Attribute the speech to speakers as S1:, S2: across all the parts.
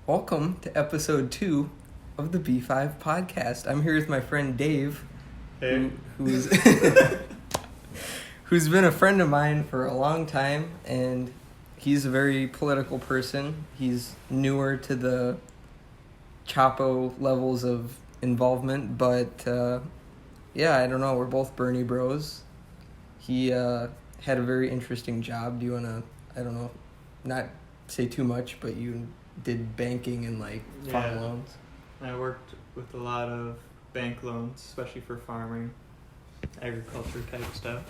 S1: Welcome to episode 2 of the B5 podcast. I'm here with my friend Dave,
S2: Hey.
S1: who's who's been a friend of mine for a long time, and he's a very political person. He's newer to the Chapo levels of involvement, but yeah, I don't know. We're both Bernie bros. He had a very interesting job. Do you want to, I don't know, not say too much, but you did banking and farm loans?
S2: I worked with a lot of bank loans, especially for farming, agriculture type stuff.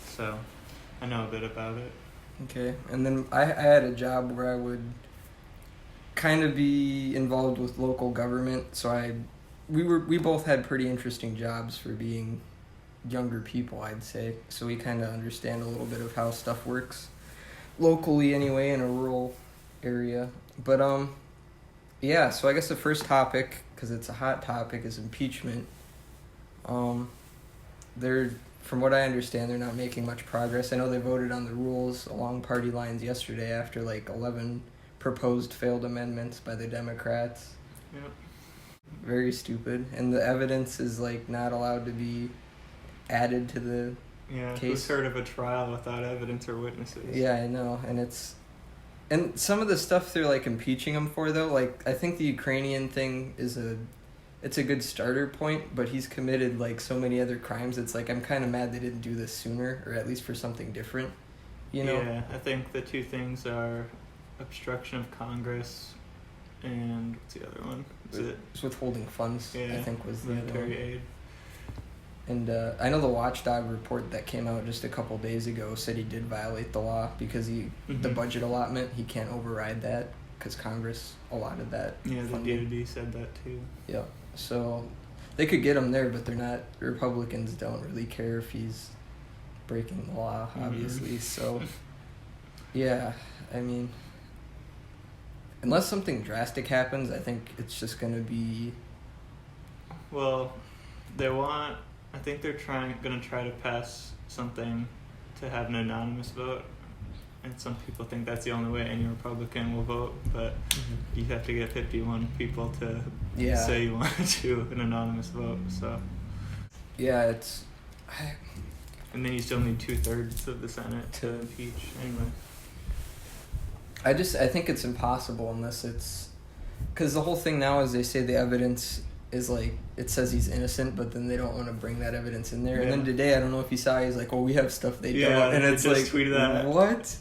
S2: So I know a bit about it.
S1: Okay, and then I had a job where I would kind of be involved with local government, so we both had pretty interesting jobs for being younger people, I'd say. So we kind of understand a little bit of how stuff works locally anyway in a rural area. But yeah, so I guess the first topic, because it's a hot topic, is impeachment. From what I understand, they're not making much progress. I know they voted on the rules along party lines yesterday after 11 proposed failed amendments by the Democrats.
S2: Yep.
S1: Very stupid. And the evidence is not allowed to be added to the
S2: Yeah,
S1: case.
S2: who's heard of a trial without evidence or witnesses?
S1: Yeah, I know. And some of the stuff they're impeaching him for, though, I think the Ukrainian thing it's a good starter point, but he's committed so many other crimes. It's I'm kind of mad they didn't do this sooner, or at least for something different,
S2: Yeah, I think the two things are obstruction of Congress and what's the other one?
S1: It's withholding funds,
S2: Yeah,
S1: I think was the other one.
S2: military aid.
S1: And I know the Watchdog report that came out just a couple days ago said he did violate the law because the budget allotment, he can't override that because Congress allotted that.
S2: Yeah, the
S1: funding.
S2: DoD said that too.
S1: Yeah, so they could get him there, but they're not. Republicans don't really care if he's breaking the law, obviously. So, yeah, I mean, unless something drastic happens, I think it's just going to be...
S2: Well, I think they're going to try to pass something to have an anonymous vote. And some people think that's the only way any Republican will vote, but you have to get 51 people to say you want to do an anonymous vote. So
S1: yeah,
S2: and then you still need 2/3 of the Senate to impeach anyway.
S1: I think it's impossible unless it's... Because the whole thing now is they say the evidence is it says he's innocent, but then they don't want to bring that evidence in there. Yeah. And then today, I don't know if you saw, he's well, we have stuff they don't. And it's
S2: just tweeted that.
S1: What?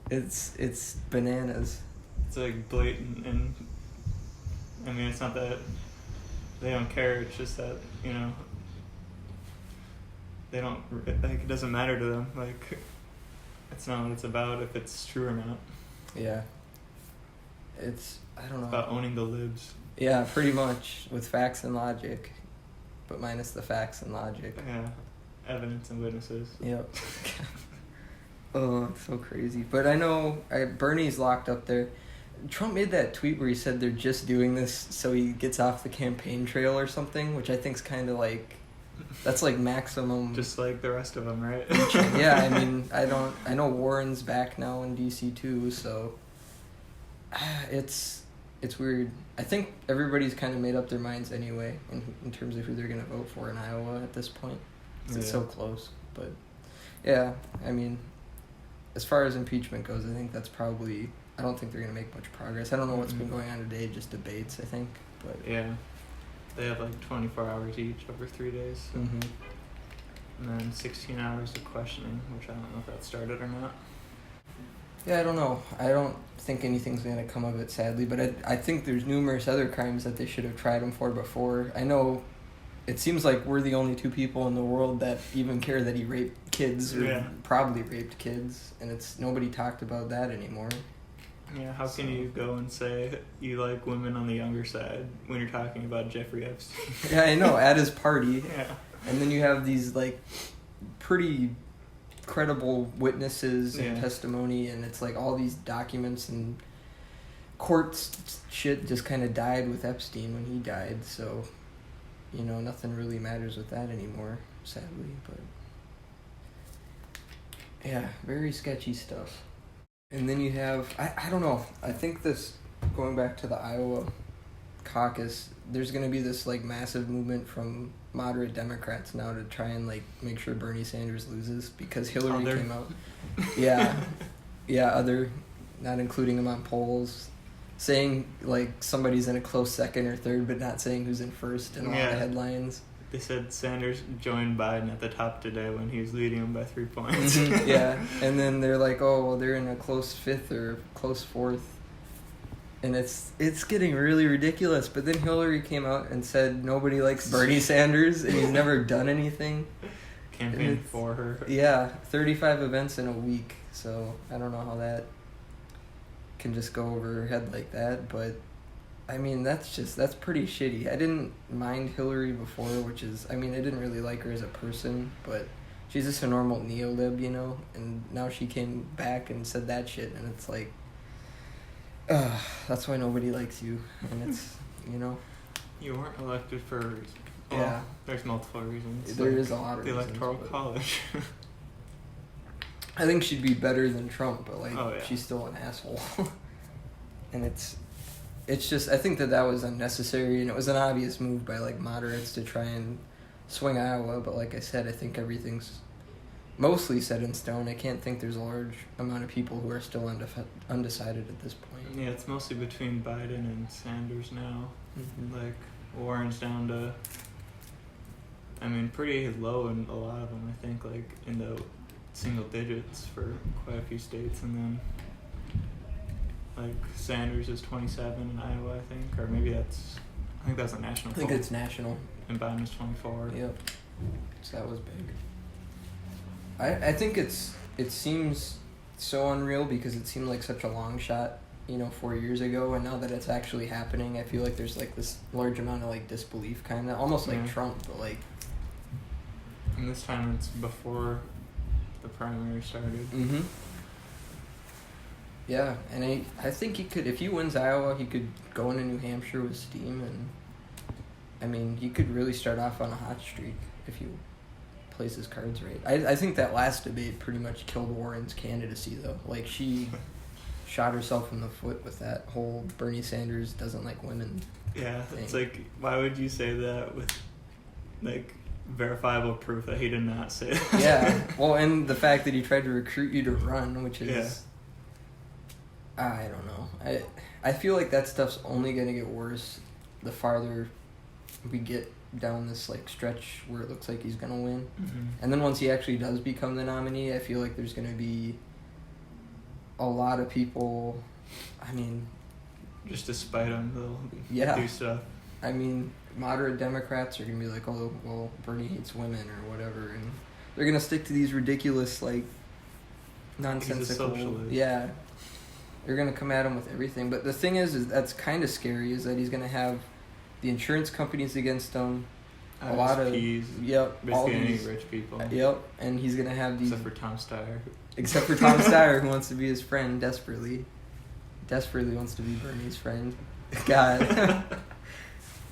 S1: It's bananas.
S2: It's blatant, and I mean, it's not that they don't care, it's just that, they don't, it doesn't matter to them. It's not what it's about if it's true or not.
S1: Yeah. I don't know.
S2: It's about owning the libs.
S1: Yeah, pretty much, with facts and logic, but minus the facts and logic.
S2: Yeah, evidence and witnesses.
S1: Yep. Oh, it's so crazy. But I know Bernie's locked up there. Trump made that tweet where he said they're just doing this so he gets off the campaign trail or something, which I think's kind of that's maximum.
S2: Just like the rest of them, right?
S1: Yeah, I mean, I know Warren's back now in DC too, so it's weird. I think everybody's kind of made up their minds anyway in terms of who they're going to vote for in Iowa at this point. It's so close. But yeah, I mean, as far as impeachment goes, I think that's probably... I don't think they're going to make much progress. I don't know what's been going on today, just debates, I think. But
S2: yeah, they have 24 hours each over 3 days. So. And then 16 hours of questioning, which I don't know if that started or not.
S1: Yeah, I don't know. I don't think anything's going to come of it, sadly. But I think there's numerous other crimes that they should have tried him for before. I know it seems like we're the only two people in the world that even care that he raped kids or probably raped kids. And nobody talked about that anymore.
S2: Yeah, how can you go and say you like women on the younger side when you're talking about Jeffrey Epstein?
S1: Yeah, I know, at his party.
S2: Yeah.
S1: And then you have these, pretty credible witnesses and testimony, and it's all these documents and court shit just kind of died with Epstein when he died, so, nothing really matters with that anymore, sadly, but... Yeah, very sketchy stuff. And then you have, I don't know, I think this going back to the Iowa caucus, there's going to be this like massive movement from moderate Democrats now to try and like make sure Bernie Sanders loses because Hillary came out. Yeah, not including him on polls, saying like somebody's in a close second or third, but not saying who's in first in a lot of headlines.
S2: They said Sanders joined Biden at the top today when he was leading him by 3 points.
S1: Yeah, and then they're like, oh, well, they're in a close fifth or close fourth. And it's getting really ridiculous. But then Hillary came out and said nobody likes Bernie Sanders, and he's never done anything.
S2: Campaign for her.
S1: Yeah, 35 events in a week. So I don't know how that can just go over her head like that, but I mean, that's pretty shitty. I didn't mind Hillary before, which is, I mean, I didn't really like her as a person, but she's just a normal neo-lib, you know? And now she came back and said that shit, and it's like, that's why nobody likes you. And it's, you know?
S2: You weren't elected for a reason. Well,
S1: yeah.
S2: There's multiple reasons.
S1: There is a lot of
S2: the
S1: reasons.
S2: Electoral College.
S1: I think she'd be better than Trump, but, like,
S2: oh, yeah.
S1: She's still an asshole. And it's just, I think that was unnecessary, and it was an obvious move by, like, moderates to try and swing Iowa, but like I said, I think everything's mostly set in stone. I can't think there's a large amount of people who are still undecided at this point.
S2: Yeah, it's mostly between Biden and Sanders now.
S1: Mm-hmm.
S2: Like, Warren's down to, I mean, pretty low in a lot of them, I think, like, in the single digits for quite a few states, and then like Sanders is 27 in Iowa, I think, or maybe I think that's a national.
S1: I think it's national.
S2: And Biden is 24.
S1: Yep. So that was big. I think it seems so unreal because it seemed like such a long shot, 4 years ago, and now that it's actually happening, I feel like there's like this large amount of like disbelief, kind of almost like Trump, but like.
S2: And this time it's before the primary started.
S1: Mm-hmm. Yeah, and I think he could, if he wins Iowa, he could go into New Hampshire with steam, and I mean, he could really start off on a hot streak if he plays his cards right. I think that last debate pretty much killed Warren's candidacy, though. Like, she shot herself in the foot with that whole Bernie Sanders doesn't like women
S2: thing. It's like, why would you say that with, like, verifiable proof that he did not say that?
S1: Yeah, well, and the fact that he tried to recruit you to run, which is...
S2: Yeah.
S1: I don't know. I feel like that stuff's only going to get worse the farther we get down this like stretch where it looks like he's going to win.
S2: Mm-hmm.
S1: And then once he actually does become the nominee, I feel like there's going to be a lot of people, I mean...
S2: Just to spite him, they'll do stuff.
S1: I mean, moderate Democrats are going to be like, oh, well, Bernie hates women or whatever. And they're going to stick to these ridiculous, like, nonsensical...
S2: He's a socialist.
S1: Yeah. They're going to come at him with everything. But the thing is that's kind of scary, is that he's going to have the insurance companies against him. A lot of... Yep.
S2: Basically any rich people.
S1: Yep. And he's going to have these...
S2: Except for Tom Steyer.
S1: Except for Tom Steyer, who wants to be his friend desperately. Desperately wants to be Bernie's friend. God.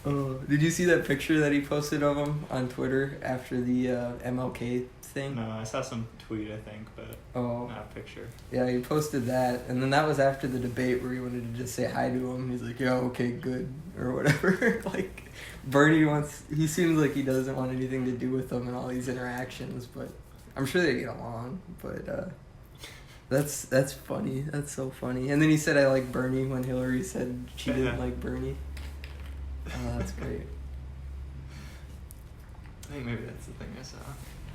S1: Did you see that picture that he posted of him on Twitter after the MLK thing?
S2: No, I saw some tweet, I think, but not a picture.
S1: Yeah, he posted that, and then that was after the debate where he wanted to just say hi to him. He's like, "Yeah, okay, good," or whatever. Like, Bernie he seems like he doesn't want anything to do with them and all these interactions, but I'm sure they get along. But that's funny. That's so funny. And then he said, "I like Bernie," when Hillary said she didn't like Bernie. Oh, that's great.
S2: I think maybe that's the thing I saw.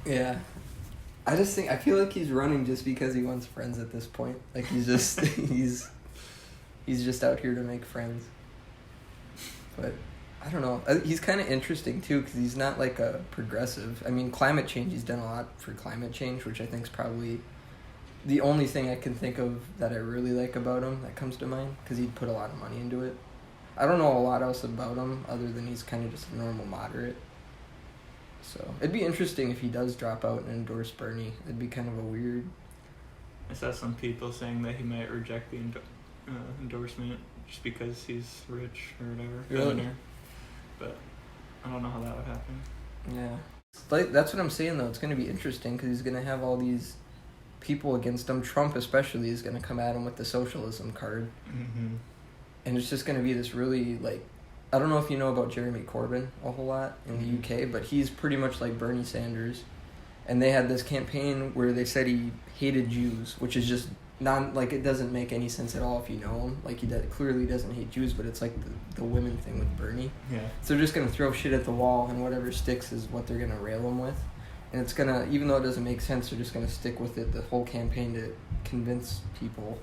S1: Yeah. I feel like he's running just because he wants friends at this point. Like, he's just, he's just out here to make friends. But, I don't know. He's kind of interesting, too, because he's not, like, a progressive. I mean, climate change, he's done a lot for climate change, which I think is probably the only thing I can think of that I really like about him that comes to mind, because he'd put a lot of money into it. I don't know a lot else about him other than he's kind of just a normal moderate. So it'd be interesting if he does drop out and endorse Bernie. It'd be kind of a weird...
S2: I saw some people saying that he might reject the endorsement just because he's rich or whatever.
S1: Really?
S2: But I don't know how that would happen.
S1: Yeah. Like, that's what I'm saying, though. It's going to be interesting because he's going to have all these people against him. Trump especially is going to come at him with the socialism card.
S2: Mm-hmm.
S1: and it's just going to be this really, like, I don't know if you know about Jeremy Corbyn a whole lot in the UK, but he's pretty much like Bernie Sanders. And they had this campaign where they said he hated Jews, which is just it doesn't make any sense at all if you know him. Like, he clearly doesn't hate Jews, but it's like the women thing with Bernie.
S2: Yeah.
S1: So they're just going to throw shit at the wall, and whatever sticks is what they're going to rail him with. And it's going to, even though it doesn't make sense, they're just going to stick with it the whole campaign to convince people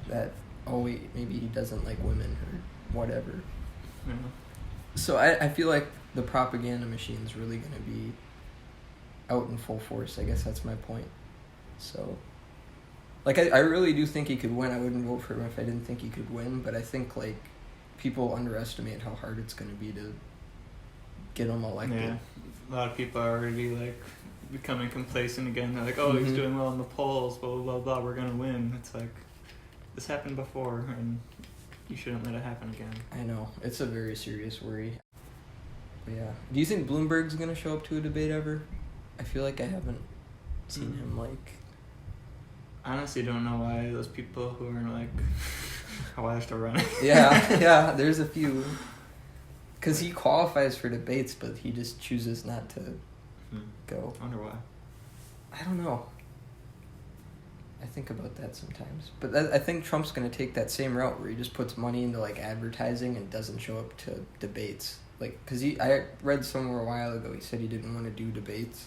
S1: that, oh wait, maybe he doesn't like women or whatever.
S2: Yeah.
S1: So I feel like the propaganda machine's really going to be out in full force. I guess that's my point. So, like, I really do think he could win. I wouldn't vote for him if I didn't think he could win, but I think, like, people underestimate how hard it's going to be to get him elected.
S2: Yeah. A lot of people are already, like, becoming complacent again. They're like, oh, he's doing well in the polls, blah, blah, blah, blah, we're going to win. It's like, this happened before, and you shouldn't let it happen again.
S1: I know. It's a very serious worry. But yeah. Do you think Bloomberg's going to show up to a debate ever? I feel like I haven't seen him, like...
S2: I honestly don't know why those people who are, like, why they're still running.
S1: yeah, there's a few. Because he qualifies for debates, but he just chooses not to go.
S2: I wonder why.
S1: I don't know. I think about that sometimes. But I think Trump's going to take that same route where he just puts money into, like, advertising and doesn't show up to debates. Like, because I read somewhere a while ago he said he didn't want to do debates.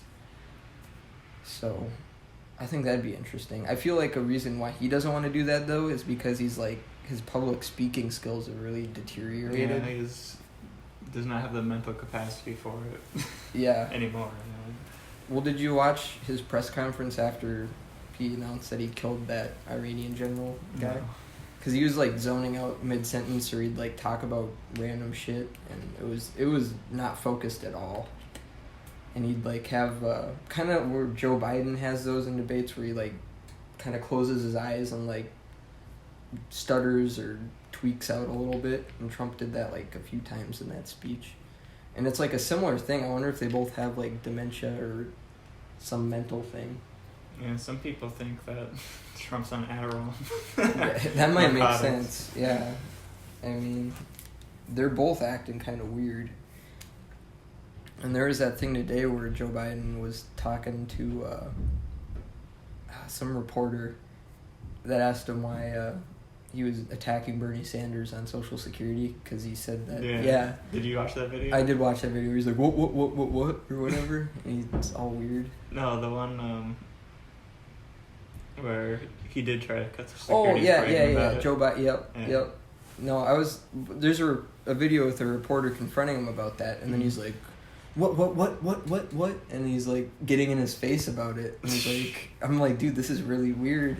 S1: So, I think that'd be interesting. I feel like a reason why he doesn't want to do that, though, is because he's, like, his public speaking skills have really deteriorated.
S2: Yeah, he does not have the mental capacity for it.
S1: Yeah.
S2: Anymore.
S1: Well, did you watch his press conference after he announced that he killed that Iranian general guy?
S2: No.
S1: Because he was, like, zoning out mid-sentence, or he'd, like, talk about random shit, and it was not focused at all. And he'd, like, have kind of where Joe Biden has those in debates where he, like, kind of closes his eyes and, like, stutters or tweaks out a little bit. And Trump did that, like, a few times in that speech. And it's, like, a similar thing. I wonder if they both have, like, dementia or some mental thing.
S2: Yeah, some people think that Trump's on Adderall.
S1: Yeah, that might make sense. Yeah. I mean, they're both acting kind of weird. And there was that thing today where Joe Biden was talking to some reporter that asked him why he was attacking Bernie Sanders on Social Security because he said that. Yeah.
S2: Did you watch that video?
S1: I did watch that video. He's like, what, or whatever. And he's all weird.
S2: No, the one where he did try to cut the security.
S1: Oh, yeah. Joe Biden, yep. No, there's a video with a reporter confronting him about that, and then he's like, what? And he's, like, getting in his face about it. And he's like, I'm like, dude, this is really weird.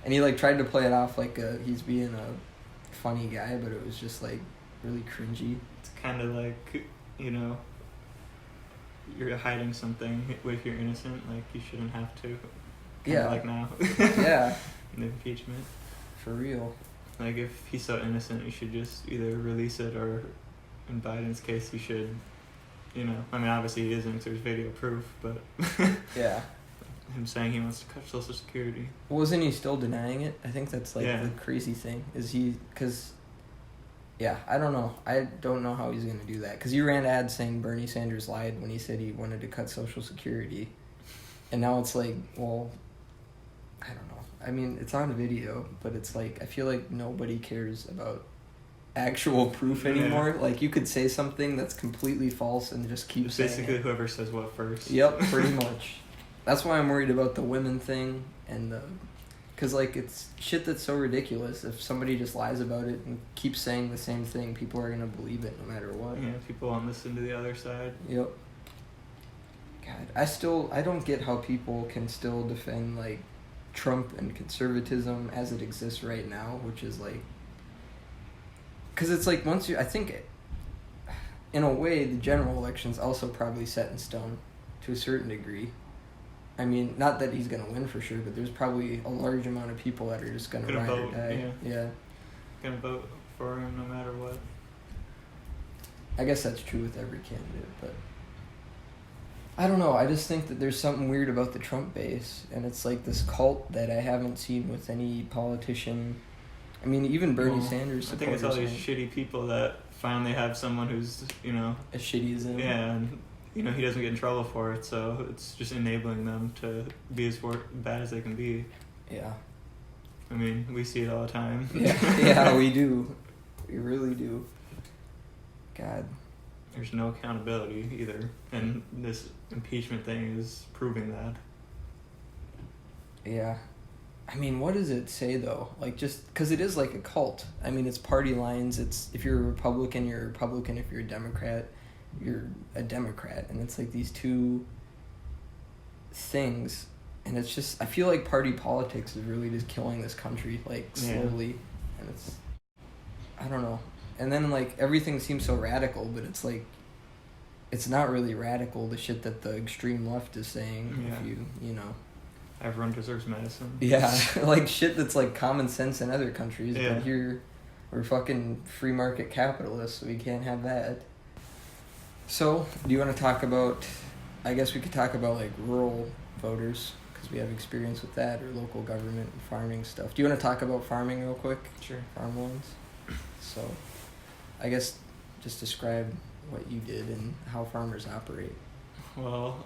S1: And he, like, tried to play it off like he's being a funny guy, but it was just, like, really cringy.
S2: It's kind of like, you know, you're hiding something if you're innocent. Like, you shouldn't have to. Kinda like now.
S1: Yeah.
S2: In the impeachment.
S1: For real.
S2: Like, if he's so innocent, you should just either release it, or in Biden's case, you should, you know, I mean, obviously he isn't, there's video proof, but
S1: yeah,
S2: him saying he wants to cut Social Security.
S1: Wasn't he still denying it? I think that's, like, the crazy thing. Is he, because, yeah, I don't know. I don't know how he's going to do that. Because you ran ads saying Bernie Sanders lied when he said he wanted to cut Social Security. And now it's like, well, I don't know. I mean, it's on video, but it's like, I feel like nobody cares about actual proof anymore. Yeah. Like, you could say something that's completely false and just keep saying
S2: basically
S1: it.
S2: Whoever says what first.
S1: Yep, pretty much. That's why I'm worried about the women thing and because, like, it's shit that's so ridiculous. If somebody just lies about it and keeps saying the same thing, people are going to believe it no matter what.
S2: Yeah, people won't listen to the other side.
S1: Yep. God, I don't get how people can still defend, like, Trump and conservatism as it exists right now, which is, like, because it's like, I think in a way the general election's also probably set in stone to a certain degree. I mean, not that he's going to win for sure, but there's probably a large amount of people that are just going to ride
S2: vote,
S1: or die. Yeah.
S2: Going to vote for him no matter what.
S1: I guess that's true with every candidate, but I don't know. I just think that there's something weird about the Trump base, and it's like this cult that I haven't seen with any politician I mean, even Bernie
S2: Well,
S1: Sanders
S2: I think it's all
S1: supporters
S2: these
S1: aren't
S2: shitty people that finally have someone who's,
S1: as shitty as him.
S2: yeah, and he doesn't get in trouble for it, so it's just enabling them to be as bad as they can be.
S1: Yeah.
S2: I mean, we see it all the time.
S1: Yeah, we do. We really do. God.
S2: There's no accountability either, and this impeachment thing is proving that.
S1: Yeah. I mean, what does it say, though? Like, just... Because it is like a cult. I mean, it's party lines. It's... If you're a Republican, you're a Republican. If you're a Democrat, you're a Democrat. And it's like these two things. And it's just... I feel like party politics is really just killing this country, like, slowly. Yeah. And it's... I don't know. And then, like, everything seems so radical, but it's like... It's not really radical, the shit that the extreme left is saying.
S2: Yeah.
S1: If you know...
S2: Everyone deserves medicine.
S1: Yeah, like shit that's like common sense in other countries,
S2: yeah.
S1: But here we're fucking free market capitalists, so we can't have that. So, do you want to talk about, I guess we could talk about like rural voters, because we have experience with that, or local government and farming stuff. Do you want to talk about farming real quick?
S2: Sure.
S1: Farm loans? So, I guess just describe what you did and how farmers operate.
S2: Well,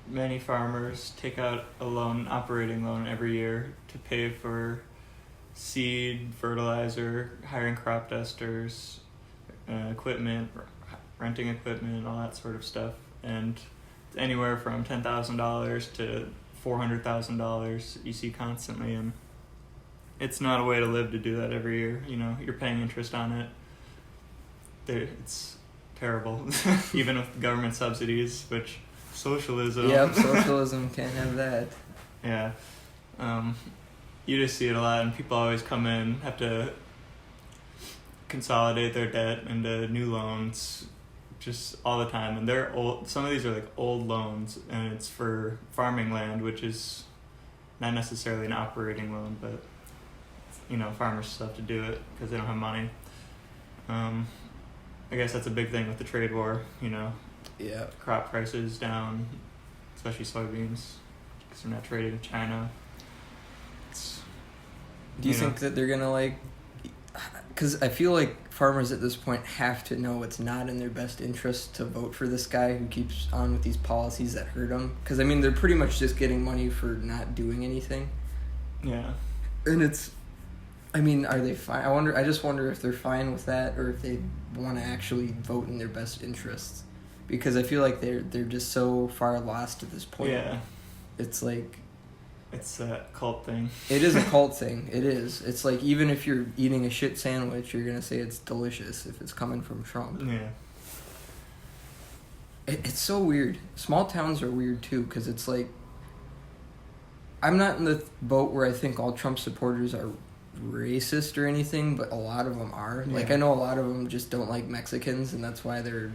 S2: many farmers take out a loan, operating loan, every year to pay for seed, fertilizer, hiring crop dusters, equipment, renting equipment, all that sort of stuff. And anywhere from $10,000 to $400,000 you see constantly. And it's not a way to live to do that every year. You're paying interest on it. It's terrible, even with government subsidies, which... Socialism.
S1: Yep, socialism can't have that.
S2: Yeah. You just see it a lot, and people always come in, have to consolidate their debt into new loans just all the time. And they're old. Some of these are like old loans, and it's for farming land, which is not necessarily an operating loan, but farmers still have to do it because they don't have money. I guess that's a big thing with the trade war,
S1: Yeah.
S2: Crop prices down, especially soybeans, because they're not traded in China.
S1: Do you think that they're going to, like... Because I feel like farmers at this point have to know it's not in their best interest to vote for this guy who keeps on with these policies that hurt them. Because, I mean, they're pretty much just getting money for not doing anything.
S2: Yeah.
S1: And it's... I mean, are they fine? I just wonder if they're fine with that, or if they want to actually vote in their best interests. Because I feel like they're just so far lost at this point.
S2: Yeah.
S1: It's like...
S2: It's a cult thing.
S1: It is a cult thing. It is. It's like, even if you're eating a shit sandwich, you're going to say it's delicious if it's coming from Trump.
S2: Yeah.
S1: It's so weird. Small towns are weird, too, because it's like... I'm not in the boat where I think all Trump supporters are racist or anything, but a lot of them are.
S2: Yeah.
S1: Like, I know a lot of them just don't like Mexicans, and that's why they're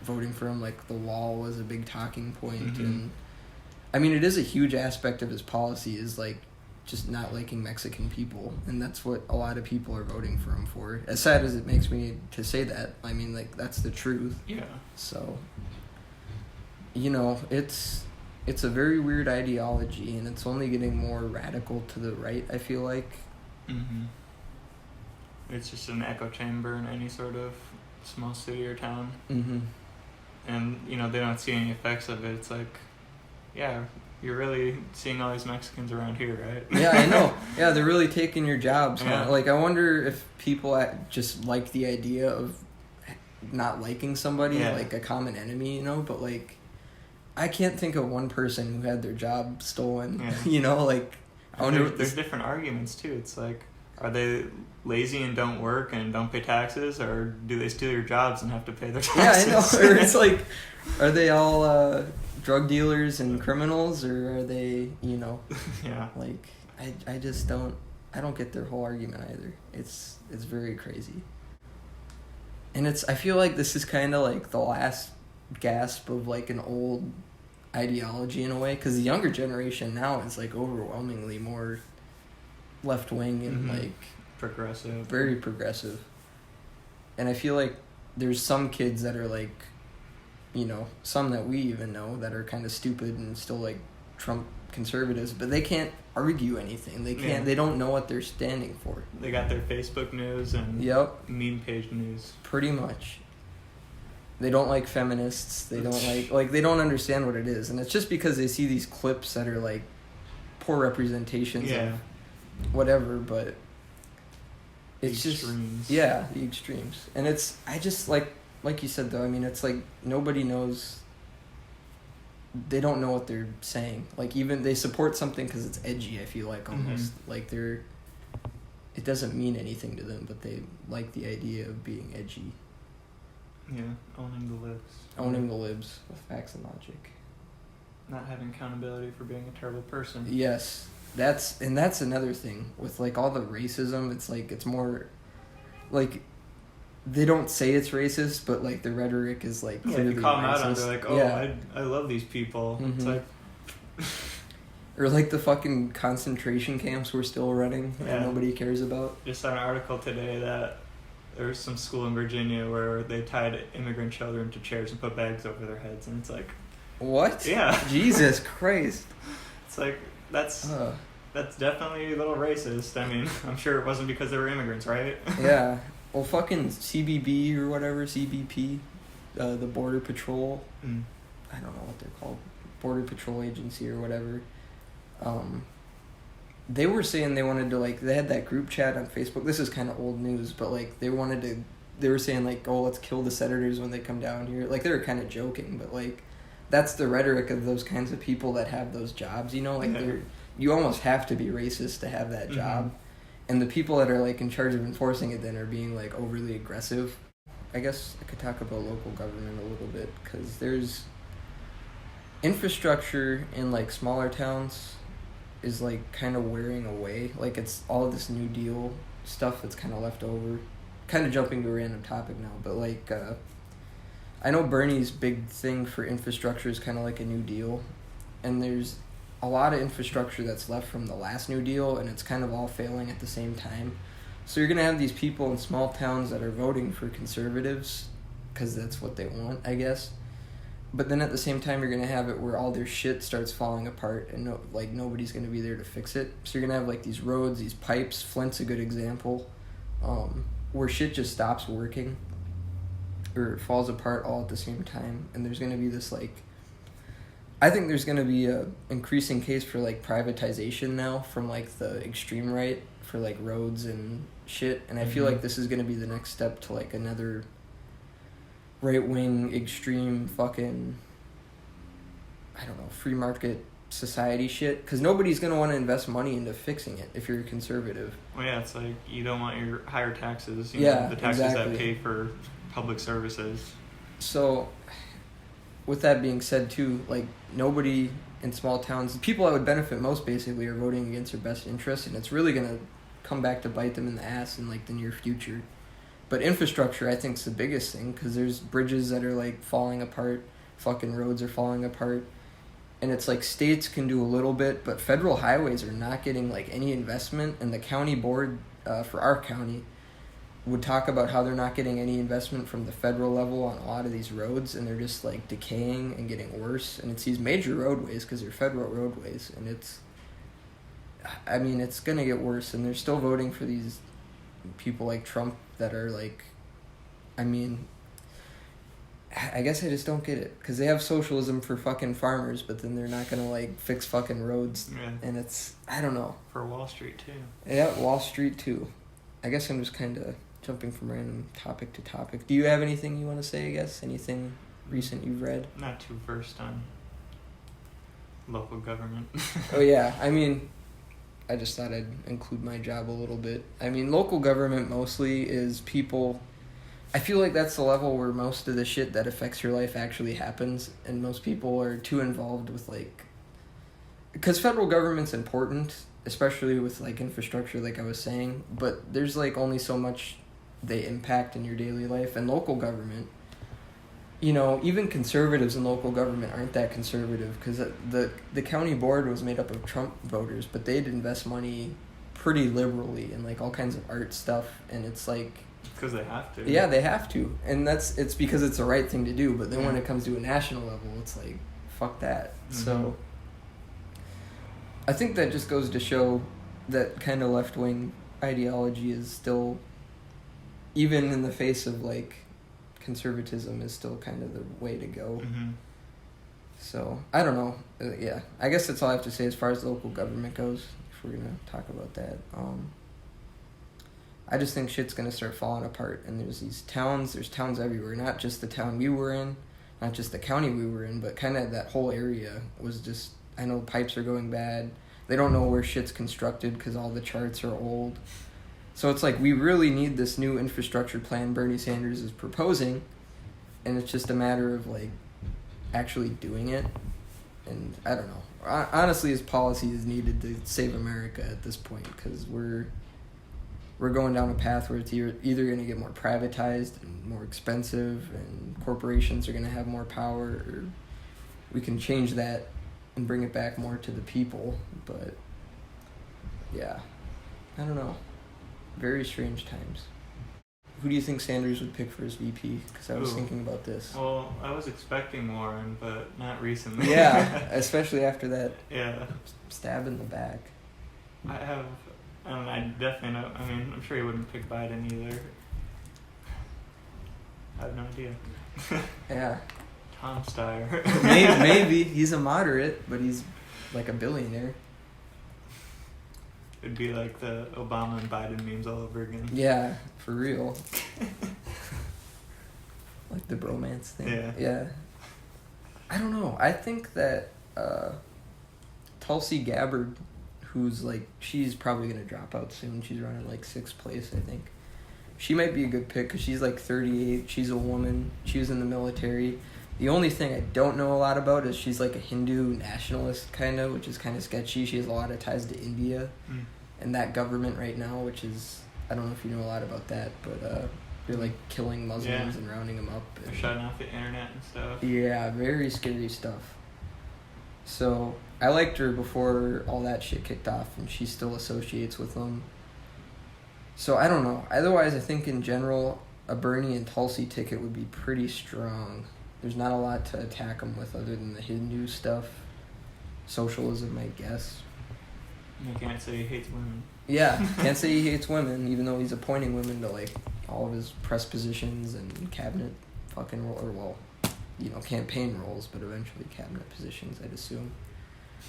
S1: voting for him. Like, the wall was a big talking point.
S2: Mm-hmm.
S1: And I mean, it is a huge aspect of his policy, is like just not liking Mexican people, and that's what a lot of people are voting for him for. As sad as it makes me to say that, I mean, like, that's the truth.
S2: Yeah.
S1: So, it's a very weird ideology, and it's only getting more radical to the right, I feel like.
S2: Mm-hmm. It's just an echo chamber in any sort of small city or town.
S1: Mm-hmm.
S2: And, they don't see any effects of it. It's like, yeah, you're really seeing all these Mexicans around here, right?
S1: Yeah, I know. Yeah, they're really taking your jobs. Huh?
S2: Yeah.
S1: Like, I wonder if people just like the idea of not liking somebody,
S2: yeah.
S1: like a common enemy, but, like, I can't think of one person who had their job stolen,
S2: Yeah.
S1: like, I wonder...
S2: There's different arguments, too. It's like, are they lazy and don't work and don't pay taxes, or do they steal your jobs and have to pay their taxes?
S1: Yeah, I know. Or it's like, are they all drug dealers and criminals, or are they,
S2: Yeah.
S1: like, I just don't get their whole argument either. It's very crazy. And I feel like this is kind of like the last gasp of like an old ideology in a way, because the younger generation now is like overwhelmingly more left-wing and
S2: Mm-hmm.
S1: like
S2: Progressive.
S1: very progressive. And I feel like there's some kids that are like, some that we even know that are kind of stupid and still like Trump conservatives, but they can't argue anything. They can't. They don't know what they're standing for.
S2: They got their Facebook news and meme page news.
S1: Pretty much. They don't like feminists. They don't like they don't understand what it is, and it's just because they see these clips that are like poor representations of whatever, but it's the extremes. The extremes. And it's I just like you said though, I mean, it's like nobody knows. They don't know what they're saying. Like, even they support something because it's edgy, I feel like, almost. Like, it doesn't mean anything to them, but they like the idea of being edgy.
S2: Yeah, owning the libs.
S1: Owning the libs with facts and logic.
S2: Not having accountability for being a terrible person.
S1: Yes. That's another thing. With, like, all the racism, it's, like, it's more, like, they don't say it's racist, but, like, the rhetoric is, like, clearly
S2: you call them out
S1: racist.
S2: on, they're like, oh, I love these people. It's like...
S1: Or, like, the fucking concentration camps we're still running and nobody cares about.
S2: Just saw an article today that there was some school in Virginia where they tied immigrant children to chairs and put bags over their heads, and it's like...
S1: What?
S2: Yeah.
S1: Jesus Christ.
S2: It's like, that's definitely a little racist. I mean, I'm sure it wasn't because they were immigrants, right?
S1: Yeah. Well, fucking CBB or whatever, CBP, the Border Patrol, I don't know what they're called, Border Patrol Agency or whatever, they were saying they wanted to, like, they had that group chat on Facebook, this is kind of old news, but, like, they were saying, like, oh, let's kill the senators when they come down here, like, they were kind of joking, but, like, that's the rhetoric of those kinds of people that have those jobs, you know, like, you almost have to be racist to have that job. And the people that are, like, in charge of enforcing it then are being, like, overly aggressive. I guess I could talk about local government a little bit, because there's infrastructure in, like, smaller towns is, like, kind of wearing away. Like, it's all this New Deal stuff that's kind of left over. Kind of jumping to a random topic now, but, like, I know Bernie's big thing for infrastructure is kind of like a New Deal, and there's a lot of infrastructure that's left from the last New Deal, and it's kind of all failing at the same time. So you're going to have these people in small towns that are voting for conservatives because that's what they want, I guess. But then at the same time, you're going to have it where all their shit starts falling apart and nobody's going to be there to fix it. So you're going to have, like, these roads, these pipes. Flint's a good example, where shit just stops working or it falls apart all at the same time. And there's going to be this, like, I think there's going to be a increasing case for, like, privatization now from, like, the extreme right for, like, roads and shit. And I feel like this is going to be the next step to, like, another right-wing, extreme fucking, I don't know, free market society shit. Because nobody's going to want to invest money into fixing it if you're a conservative.
S2: Well, yeah, it's like you don't want your higher taxes, you know, the taxes that pay for public services.
S1: So... with that being said, too, like, nobody in small towns, the people that would benefit most, basically, are voting against their best interests, and it's really going to come back to bite them in the ass in, like, the near future. But infrastructure, I think, is the biggest thing, because there's bridges that are, like, falling apart, fucking roads are falling apart, and it's like states can do a little bit, but federal highways are not getting, like, any investment, and the county board for our county would talk about how they're not getting any investment from the federal level on a lot of these roads, and they're just, like, decaying and getting worse. And it's these major roadways because they're federal roadways, and it's going to get worse. And they're still voting for these people like Trump that are, like, I guess I just don't get it, because they have socialism for fucking farmers, but then they're not going to, like, fix fucking roads. And it's, I don't know.
S2: For Wall Street, too.
S1: Yeah, Wall Street, too. I guess I'm just kind of jumping from random topic to topic. Do you have anything you want to say, I guess? Anything recent you've read?
S2: Not too versed on local government.
S1: Oh, yeah. I mean, I just thought I'd include my job a little bit. I mean, local government mostly is people... I feel like that's the level where most of the shit that affects your life actually happens, and most people are too involved with, like... Because federal government's important, especially with, like, infrastructure, like I was saying, but there's, like, only so much they impact in your daily life. And local government, you know, even conservatives in local government aren't that conservative, because the county board was made up of Trump voters, but they'd invest money pretty liberally in, like, all kinds of art stuff, and it's like...
S2: Because they have to.
S1: Yeah, they have to, and it's because it's the right thing to do, but then when it comes to a national level, it's like, fuck that. So... I think that just goes to show that kind of left-wing ideology is still, even in the face of, like, conservatism, is still kind of the way to go.
S2: Mm-hmm.
S1: So, I don't know. Yeah, I guess that's all I have to say as far as local government goes, if we're going to talk about that. I just think shit's going to start falling apart, and there's towns everywhere, not just the town we were in, not just the county we were in, but kind of that whole area was just, I know pipes are going bad. They don't know where shit's constructed because all the charts are old. So it's like we really need this new infrastructure plan Bernie Sanders is proposing, and it's just a matter of, like, actually doing it. And I don't know. Honestly, his policy is needed to save America at this point, because we're going down a path where it's either going to get more privatized and more expensive, and corporations are going to have more power, or we can change that and bring it back more to the people. But yeah, I don't know. Very strange times. Who do you think Sanders would pick for his VP? Because I was thinking about this.
S2: Well, I was expecting Warren, but not recently.
S1: Yeah, especially after that
S2: yeah.
S1: stab in the back.
S2: I definitely know. I mean, I'm sure he wouldn't pick Biden either. I have no idea.
S1: Yeah.
S2: Tom Steyer.
S1: Maybe. He's a moderate, but he's like a billionaire.
S2: It'd be like the Obama and Biden memes all over again.
S1: Yeah, for real. Like the bromance thing. Yeah. I don't know. I think that Tulsi Gabbard, who's like, she's probably going to drop out soon. She's running like 6th place, I think. She might be a good pick because she's like 38. She's a woman. She was in the military. The only thing I don't know a lot about is she's like a Hindu nationalist kind of, which is kind of sketchy. She has a lot of ties to India and that government right now, which is, I don't know if you know a lot about that, but they're like killing Muslims and rounding them up.
S2: They're shutting off the internet and stuff.
S1: Yeah, very scary stuff. So I liked her before all that shit kicked off, and she still associates with them. So I don't know. Otherwise, I think in general, a Bernie and Tulsi ticket would be pretty strong. There's not a lot to attack him with other than the Hindu stuff. Socialism, I guess.
S2: You can't say he hates women.
S1: Yeah, can't say he hates women, even though he's appointing women to, like, all of his press positions and cabinet fucking campaign roles, but eventually cabinet positions, I'd assume.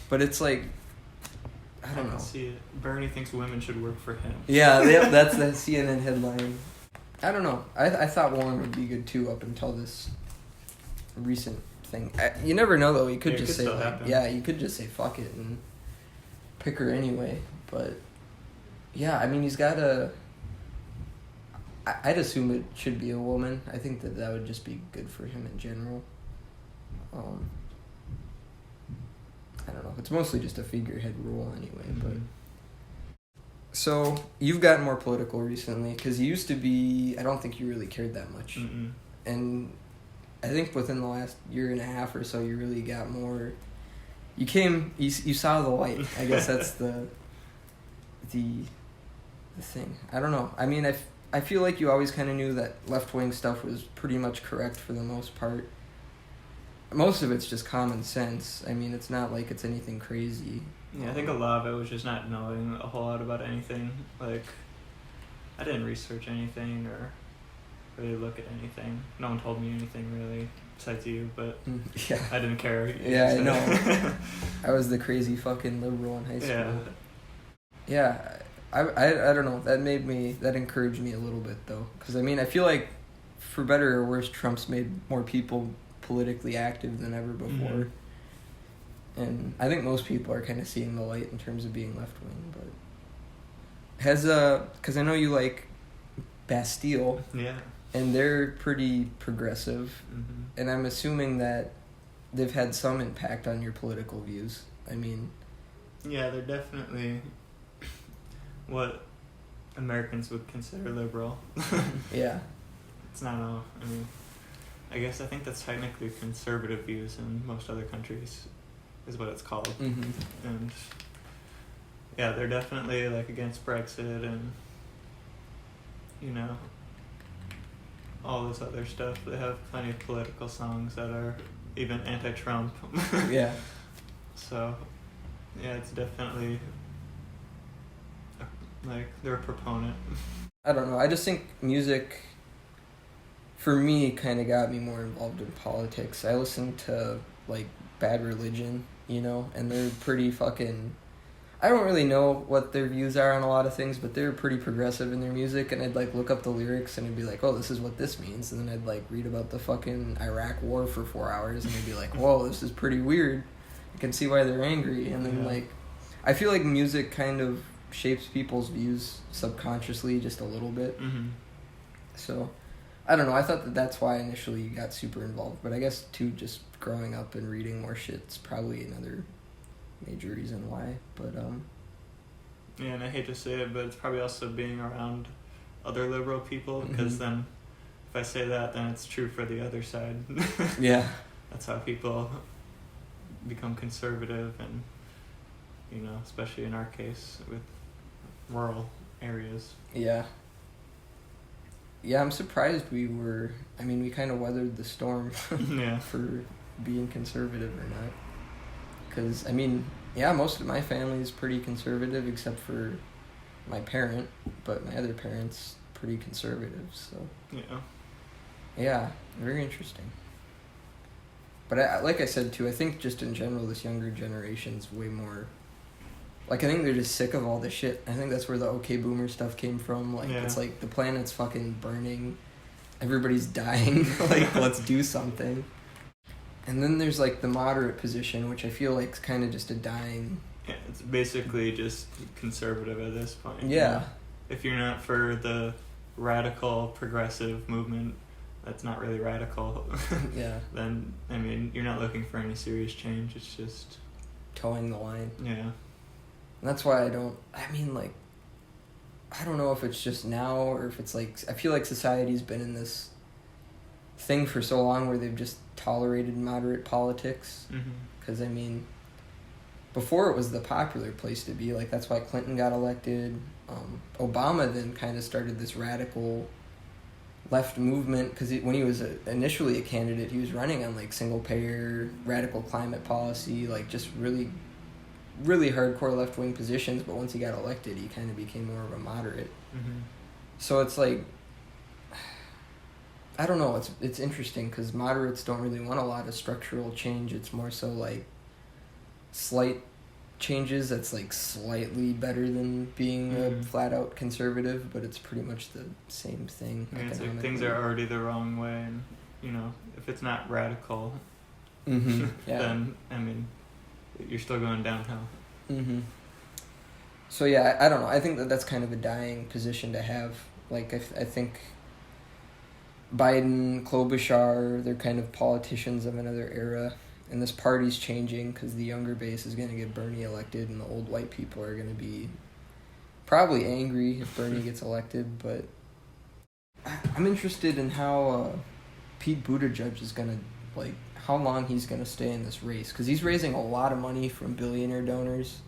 S1: But it's like, I don't know.
S2: See it. Bernie thinks women should work for him.
S1: Yeah, that's the CNN headline. I don't know. I thought Warren would be good too up until this recent thing. You never know though. You could just say you could just say fuck it and pick her anyway. But yeah, I mean he's got a. I'd assume it should be a woman. I think that would just be good for him in general. I don't know. It's mostly just a figurehead role anyway, but. So, you've gotten more political recently, because you used to be, I don't think you really cared that much.
S2: Mm-mm.
S1: And I think within the last year and a half or so, you really got more, you saw the light. I guess that's the thing. I don't know. I mean, I feel like you always kind of knew that left-wing stuff was pretty much correct for the most part. Most of it's just common sense. I mean, it's not like it's anything crazy.
S2: Yeah, I think a lot of it was just not knowing a whole lot about anything. Like, I didn't research anything or really look at anything. No one told me anything really, besides you, but
S1: yeah.
S2: I didn't care.
S1: Yeah, I know. I was the crazy fucking liberal in high school. Yeah, I don't know. That encouraged me a little bit, though. Because, I mean, I feel like, for better or worse, Trump's made more people politically active than ever before. Mm-hmm. And I think most people are kind of seeing the light in terms of being left-wing, but because I know you like Bastille, and they're pretty progressive, and I'm assuming that they've had some impact on your political views. I mean,
S2: yeah, they're definitely what Americans would consider liberal.
S1: Yeah,
S2: it's not all. I mean, I think that's technically conservative views in most other countries. Is what it's called. And yeah, they're definitely like against Brexit and all this other stuff. They have plenty of political songs that are even anti-Trump.
S1: Yeah.
S2: So Yeah, it's definitely like they're a proponent.
S1: I don't know. I just think music, for me, kind of got me more involved in politics. I listened to like Bad Religion, you know, and they're pretty fucking. I don't really know what their views are on a lot of things, but they're pretty progressive in their music, and I'd like look up the lyrics and I'd be like, oh, this is what this means, and then I'd like read about the fucking Iraq war for 4 hours, and I'd be like, whoa, this is pretty weird. I can see why they're angry, and then like, I feel like music kind of shapes people's views subconsciously just a little bit.
S2: Mm-hmm.
S1: So, I don't know. I thought that that's why I initially got super involved, but I guess too, just growing up and reading more shit's probably another major reason why. But
S2: yeah, and I hate to say it, but it's probably also being around other liberal people, because then if I say that, then it's true for the other side.
S1: Yeah,
S2: that's how people become conservative, and you know, especially in our case with rural areas.
S1: Yeah, I'm surprised we kind of weathered the storm
S2: Yeah.
S1: for being conservative or not. Because, most of my family is pretty conservative except for my parent, but my other parents pretty conservative, so. Yeah, very interesting. But like I said, too, I think just in general, this younger generation's way more... Like, I think they're just sick of all this shit. I think that's where the OK Boomer stuff came from. Like, It's like, the planet's fucking burning. Everybody's dying. Like, let's do something. And then there's, like, the moderate position, which I feel like is kind of just a dying...
S2: Yeah, it's basically just conservative at this point.
S1: Yeah.
S2: You know? If you're not for the radical progressive movement, that's not really radical.
S1: Yeah.
S2: Then, you're not looking for any serious change. It's just...
S1: towing the line.
S2: Yeah.
S1: And that's why I don't know if it's just now or if it's like, I feel like society's been in this thing for so long where they've just tolerated moderate politics. Because, before it was the popular place to be. Like, that's why Clinton got elected. Obama then kind of started this radical left movement, because when he was initially a candidate, he was running on, like, single-payer, radical climate policy, like, just really, really hardcore left-wing positions, but once he got elected, he kind of became more of a moderate. So it's like, I don't know, it's interesting, because moderates don't really want a lot of structural change. It's more so, like, slight changes that's, like, slightly better than being a flat-out conservative, but it's pretty much the same thing.
S2: It's like things are already the wrong way, and, you know, if it's not radical, then, you're still going downhill.
S1: So, yeah, I don't know. I think that's kind of a dying position to have. Like, I think Biden, Klobuchar, they're kind of politicians of another era. And this party's changing because the younger base is going to get Bernie elected, and the old white people are going to be probably angry if Bernie gets elected. But I'm interested in how Pete Buttigieg is going to, like, how long he's going to stay in this race. Because he's raising a lot of money from billionaire donors.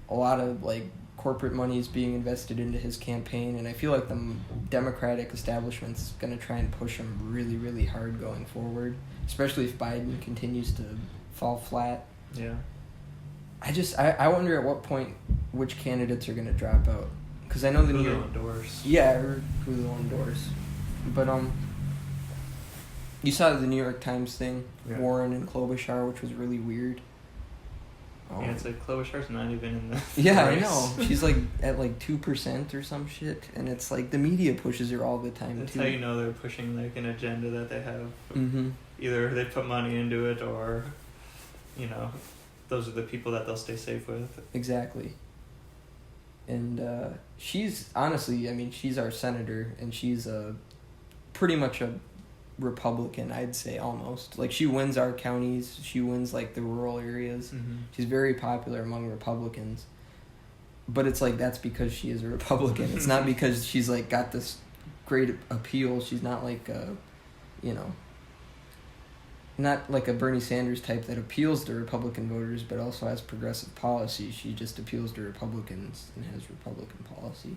S1: A lot of, like, corporate money is being invested into his campaign. And I feel like the Democratic establishment's going to try and push him really, really hard going forward. Especially if Biden continues to fall flat.
S2: Yeah.
S1: I wonder at what point which candidates are going to drop out. Because I know
S2: who they'll endorse.
S1: Yeah, or who they'll endorse. But, you saw the New York Times thing, Warren and Klobuchar, which was really weird.
S2: Yeah, it's like Klobuchar's not even in the race.
S1: I know. She's like at like 2% or some shit, and it's like the media pushes her all the time.
S2: That's
S1: too.
S2: how you know they're pushing like an agenda that they have. Either they put money into it, or, you know, those are the people that they'll stay safe with.
S1: Exactly. And she's honestly, she's our senator, and she's pretty much a Republican, I'd say, almost. Like, she wins our counties, she wins like the rural areas. She's very popular among Republicans, but it's like that's because she is a Republican. It's not because she's like got this great appeal. She's not like not like a Bernie Sanders type that appeals to Republican voters but also has progressive policy. She just appeals to Republicans and has Republican policy.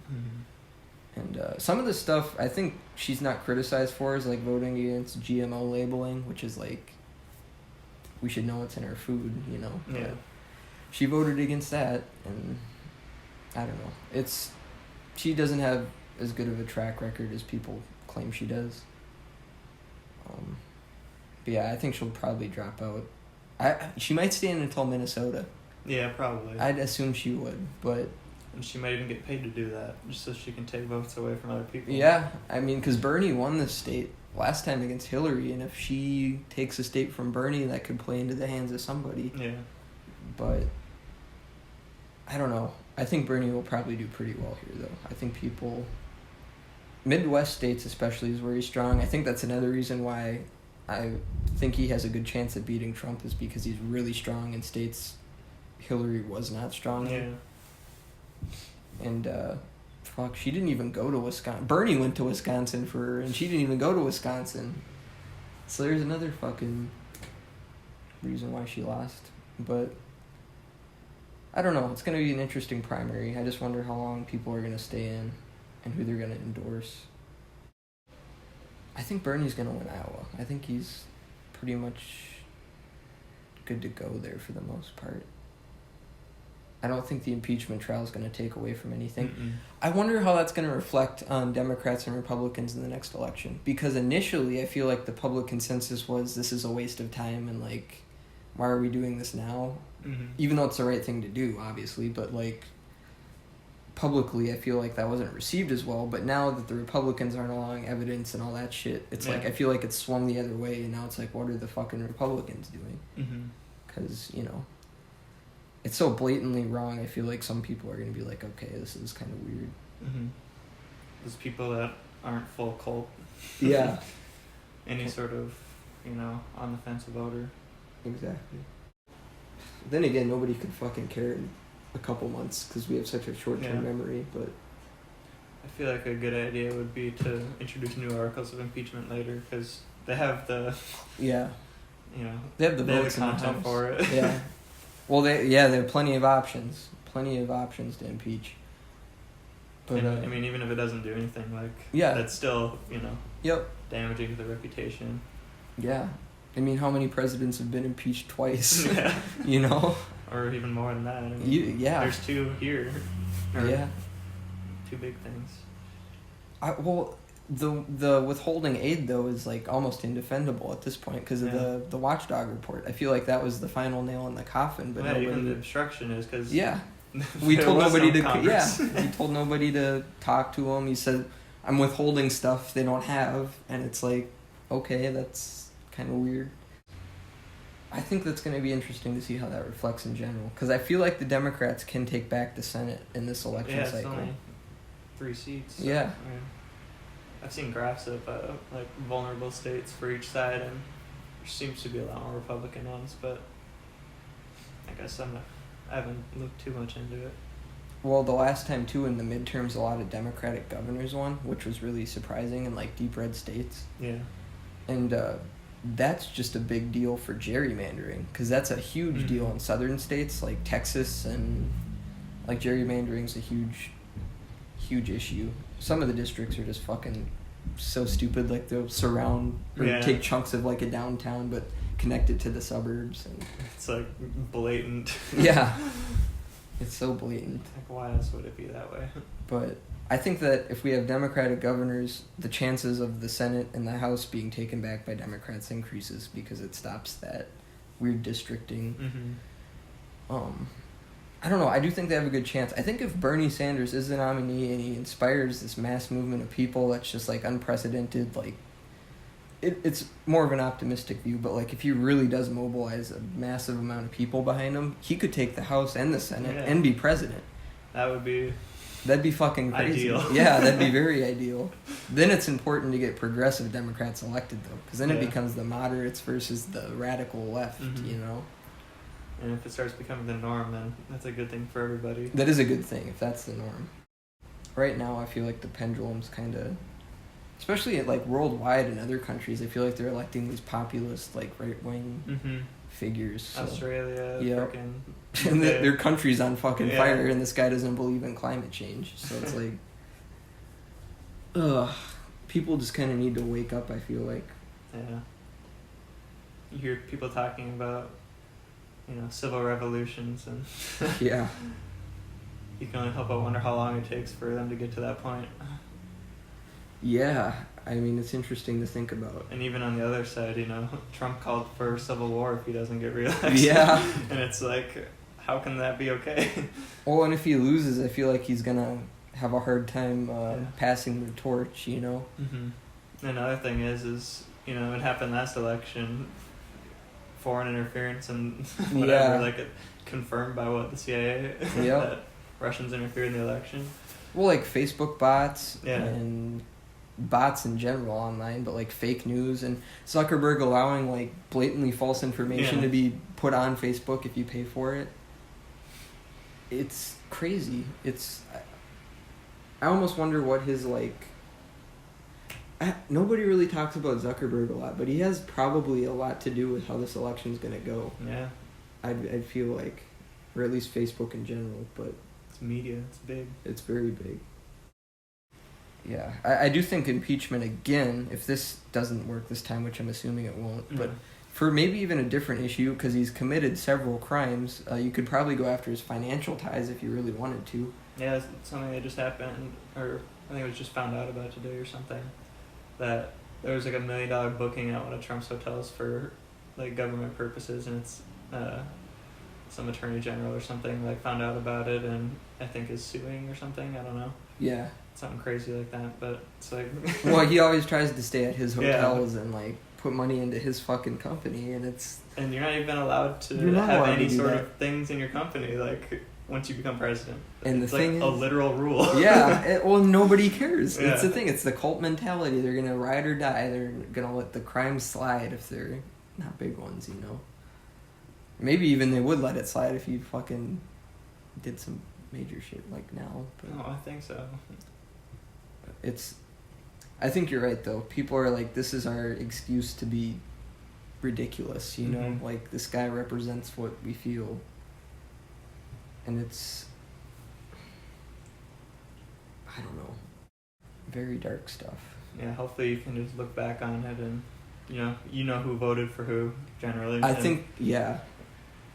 S1: And some of the stuff I think she's not criticized for is like voting against GMO labeling, which is like, we should know what's in our food, you know.
S2: Yeah.
S1: she voted against that, and I don't know. She doesn't have as good of a track record as people claim she does. But yeah, I think she'll probably drop out. She might stay in until Minnesota.
S2: Yeah, probably.
S1: I'd assume she would, but...
S2: And she might even get paid to do that, just so she can take votes away from other people.
S1: Yeah, I mean, because Bernie won this state last time against Hillary, and if she takes a state from Bernie, that could play into the hands of somebody.
S2: Yeah.
S1: But I don't know. I think Bernie will probably do pretty well here, though. I think people... Midwest states especially is where he's strong. I think that's another reason why I think he has a good chance of beating Trump, is because he's really strong in states Hillary was not strong in.
S2: Yeah.
S1: And, fuck, she didn't even go to Wisconsin. Bernie went to Wisconsin for her, and she didn't even go to Wisconsin. So there's another fucking reason why she lost. But I don't know. It's going to be an interesting primary. I just wonder how long people are going to stay in and who they're going to endorse. I think Bernie's going to win Iowa. I think he's pretty much good to go there for the most part. I don't think the impeachment trial is going to take away from anything.
S2: Mm-mm.
S1: I wonder how that's going to reflect on Democrats and Republicans in the next election. Because initially, I feel like the public consensus was this is a waste of time and, like, why are we doing this now?
S2: Mm-hmm.
S1: Even though it's the right thing to do, obviously. But, like, publicly, I feel like that wasn't received as well. But now that the Republicans aren't allowing evidence and all that shit, it's like, I feel like it's swung the other way. And now it's like, what are the fucking Republicans doing? Because, you know, it's so blatantly wrong. I feel like some people are going to be like, okay, this is kind of weird.
S2: Mm-hmm. There's people that aren't full cult.
S1: Yeah.
S2: Any sort of, on the fence voter.
S1: Exactly. Then again, nobody could fucking care in a couple months because we have such a short-term memory, but...
S2: I feel like a good idea would be to introduce new articles of impeachment later, because they have the...
S1: Yeah.
S2: They
S1: have the votes
S2: content
S1: and the
S2: for it.
S1: Yeah. Well, they have plenty of options. Plenty of options to impeach. But
S2: and, even if it doesn't do anything, that's still,
S1: Yep.
S2: damaging to the reputation.
S1: Yeah. How many presidents have been impeached twice?
S2: Yeah. Or even more than that. There's two here.
S1: Yeah.
S2: Two big things.
S1: The withholding aid, though, is, almost indefendable at this point because of the watchdog report. I feel like that was the final nail in the coffin. But
S2: even the obstruction is because...
S1: Yeah. We told nobody
S2: We
S1: told nobody to talk to him. He said, I'm withholding stuff they don't have. And it's like, okay, that's kind of weird. I think that's going to be interesting to see how that reflects in general. Because I feel like the Democrats can take back the Senate in this election cycle.
S2: It's only 3 seats. So,
S1: yeah.
S2: I've seen graphs of vulnerable states for each side, and there seems to be a lot more Republican ones, but I guess I haven't looked too much into it.
S1: Well, the last time, too, in the midterms, a lot of Democratic governors won, which was really surprising in, deep red states.
S2: Yeah.
S1: And that's just a big deal for gerrymandering, because that's a huge deal in southern states like Texas, and, gerrymandering's a huge issue. Some of the districts are just fucking so stupid, they'll surround or take chunks of, a downtown, but connect it to the suburbs. And
S2: it's, blatant.
S1: Yeah. It's so blatant.
S2: Why else would it be that way?
S1: But I think that if we have Democratic governors, the chances of the Senate and the House being taken back by Democrats increases because it stops that weird districting. I don't know. I do think they have a good chance. I think if Bernie Sanders is the nominee and he inspires this mass movement of people that's just, unprecedented, it's more of an optimistic view, but, if he really does mobilize a massive amount of people behind him, he could take the House and the Senate and be president.
S2: That'd
S1: be fucking crazy.
S2: Ideal.
S1: Yeah, that'd be very ideal. Then it's important to get progressive Democrats elected, though, because then it becomes the moderates versus the radical left,
S2: And if it starts becoming the norm, then that's a good thing for everybody.
S1: That is a good thing, if that's the norm. Right now, I feel like the pendulum's kind of... Especially at, worldwide in other countries, I feel like they're electing these populist, right-wing figures. So.
S2: Australia, freaking...
S1: And their country's on fucking fire, and this guy doesn't believe in climate change. So it's people just kind of need to wake up, I feel like.
S2: Yeah. You hear people talking about civil revolutions, and
S1: Yeah.
S2: you can only help but wonder how long it takes for them to get to that point.
S1: Yeah, I mean, it's interesting to think about.
S2: And even on the other side, Trump called for civil war if he doesn't get reelected.
S1: Yeah.
S2: And it's like, how can that be okay?
S1: Well, and if he loses, I feel like he's gonna have a hard time passing the torch,
S2: Mm-hmm. Another thing is it happened last election, foreign interference and whatever, like it confirmed by the CIA that Russians interfered in the election.
S1: Well, like Facebook bots
S2: Yeah.
S1: and bots in general online, but like fake news and Zuckerberg allowing like blatantly false information to be put on Facebook if you pay for it. It's crazy. I almost wonder what his nobody really talks about Zuckerberg a lot, but he has probably a lot to do with how this election's going to go.
S2: Yeah.
S1: I'd feel like, or at least Facebook in general, but
S2: it's media, it's big.
S1: It's very big. Yeah, I do think impeachment again, if this doesn't work this time, which I'm assuming it won't, but for maybe even a different issue, because he's committed several crimes, you could probably go after his financial ties if you really wanted to.
S2: Yeah, it's something that just happened, or I think it was just found out about today or something, that there was like $1 million booking at one of Trump's hotels for like government purposes, and it's some attorney general or something like found out about it and I think is suing or something. I don't know.
S1: Yeah.
S2: Something crazy like that, but it's like.
S1: Well, he always tries to stay at his hotels and like put money into his fucking company, and it's.
S2: And you're not even allowed to have any sort of things in your company like once you become president.
S1: And
S2: it's
S1: the thing
S2: like a literal rule.
S1: Yeah. Well, nobody cares. Yeah. It's the thing. It's the cult mentality. They're gonna ride or die. They're gonna let the crimes slide if they're not big ones, Maybe even they would let it slide if you fucking did some major shit like now. But
S2: no, I think so.
S1: I think you're right though. People are like, this is our excuse to be ridiculous,
S2: Mm-hmm.
S1: Like this guy represents what we feel. And it's, I don't know, very dark stuff.
S2: Yeah, hopefully you can just look back on it and you know who voted for who generally.
S1: I think, yeah.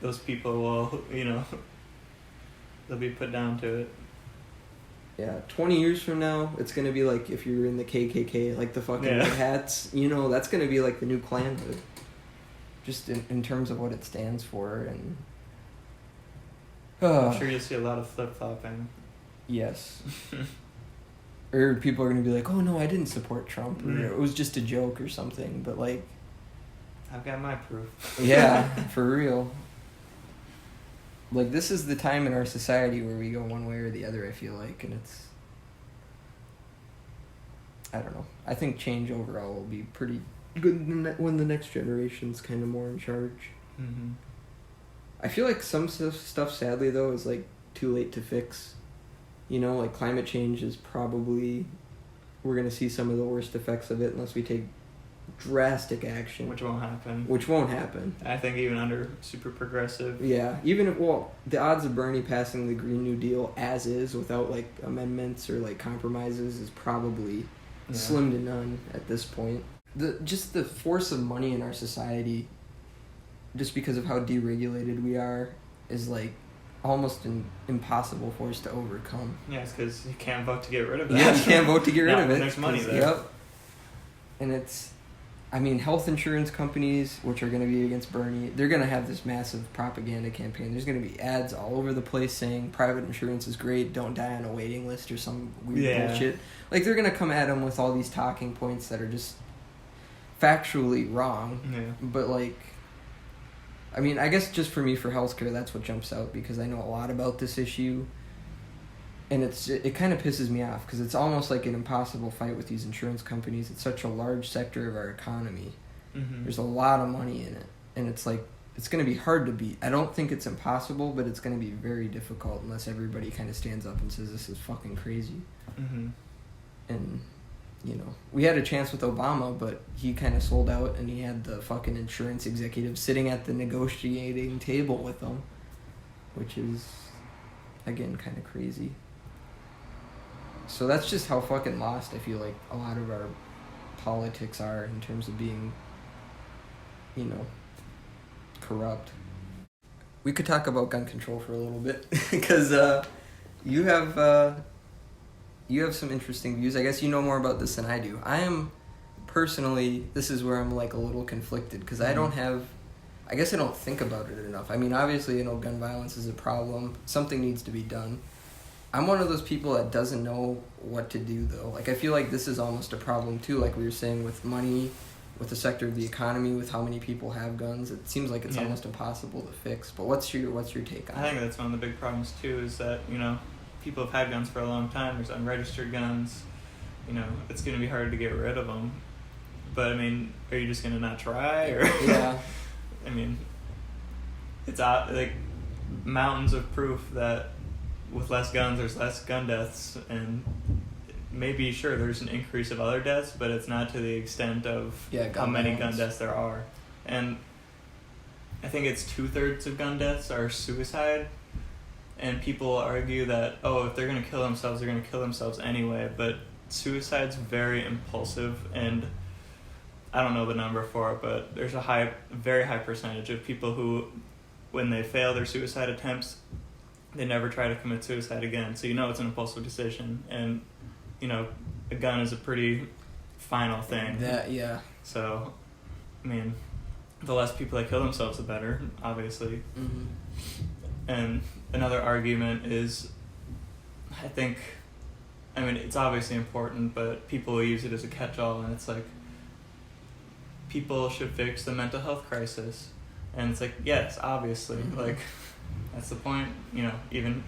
S2: Those people will, they'll be put down to it.
S1: Yeah, 20 years from now, it's going to be like if you're in the KKK, like the fucking red hats, that's going to be like the new Klanhood. Just in terms of what it stands for. And
S2: I'm sure you'll see a lot of flip-flopping.
S1: Yes. Or people are going to be like, oh no, I didn't support Trump, or it was just a joke or something, but like...
S2: I've got my proof.
S1: Yeah, for real. Like, this is the time in our society where we go one way or the other, I feel like, and it's... I don't know. I think change overall will be pretty good when the next generation's kind of more in charge.
S2: Mm-hmm.
S1: I feel like some stuff, sadly, though, is, like, too late to fix. Like, climate change is probably... We're going to see some of the worst effects of it unless we take drastic action.
S2: Which won't happen. I think even under super progressive.
S1: Yeah. Even if, the odds of Bernie passing the Green New Deal as is without, like, amendments or, like, compromises is probably slim to none at this point. Just the force of money in our society, just because of how deregulated we are, is, like, almost an impossible force to overcome.
S2: Yeah, it's because you can't vote to get rid of that.
S1: Yeah, you can't vote to get rid of it.
S2: There's money there.
S1: Yep. And it's, health insurance companies, which are going to be against Bernie, they're going to have this massive propaganda campaign. There's going to be ads all over the place saying private insurance is great, don't die on a waiting list or some weird bullshit. Like, they're going to come at him with all these talking points that are just factually wrong.
S2: Yeah.
S1: But, like... I guess just for me, for healthcare, that's what jumps out, because I know a lot about this issue, and it kind of pisses me off, because it's almost like an impossible fight with these insurance companies. It's such a large sector of our economy.
S2: Mm-hmm.
S1: There's a lot of money in it, and it's like, it's going to be hard to beat. I don't think it's impossible, but it's going to be very difficult unless everybody kind of stands up and says, this is fucking crazy.
S2: Mm-hmm.
S1: And... we had a chance with Obama, but he kind of sold out, and he had the fucking insurance executive sitting at the negotiating table with them, which is, again, kind of crazy. So that's just how fucking lost I feel like a lot of our politics are in terms of being, corrupt. we could talk about gun control for a little bit because you have some interesting views. I guess you know more about this than I do. I am personally, this is where I'm like a little conflicted because I don't have, I guess I don't think about it enough. I mean, obviously, you know, gun violence is a problem. Something needs to be done. I'm one of those people that doesn't know what to do, though. Like, I feel like this is almost a problem, too, like we were saying with money, with the sector of the economy, with how many people have guns. It seems like it's almost impossible to fix. But what's your take on it?
S2: I think that's one of the big problems, too, is that, you know, people have had guns for a long time. There's unregistered guns. You know, it's going to be hard to get rid of them. But, I mean, are you just going to not try? Or
S1: Yeah.
S2: I mean, it's like mountains of proof that with less guns, there's less gun deaths, and maybe, sure, there's an increase of other deaths, but it's not to the extent of how many gun deaths there are. And I think it's 2/3 of gun deaths are suicide, and people argue that, oh, if they're going to kill themselves, they're going to kill themselves anyway, but suicide's very impulsive, and I don't know the number for it, but there's a very high percentage of people who, when they fail their suicide attempts, they never try to commit suicide again. So you know it's an impulsive decision, and you know a gun is a pretty final thing.
S1: Yeah.
S2: So, I mean, the less people that kill themselves, the better, obviously.
S1: Mm-hmm.
S2: And another argument is, I mean, it's obviously important, but people use it as a catch-all, and it's like, people should fix the mental health crisis. And it's like, yes, obviously, like, that's the point, you know, even...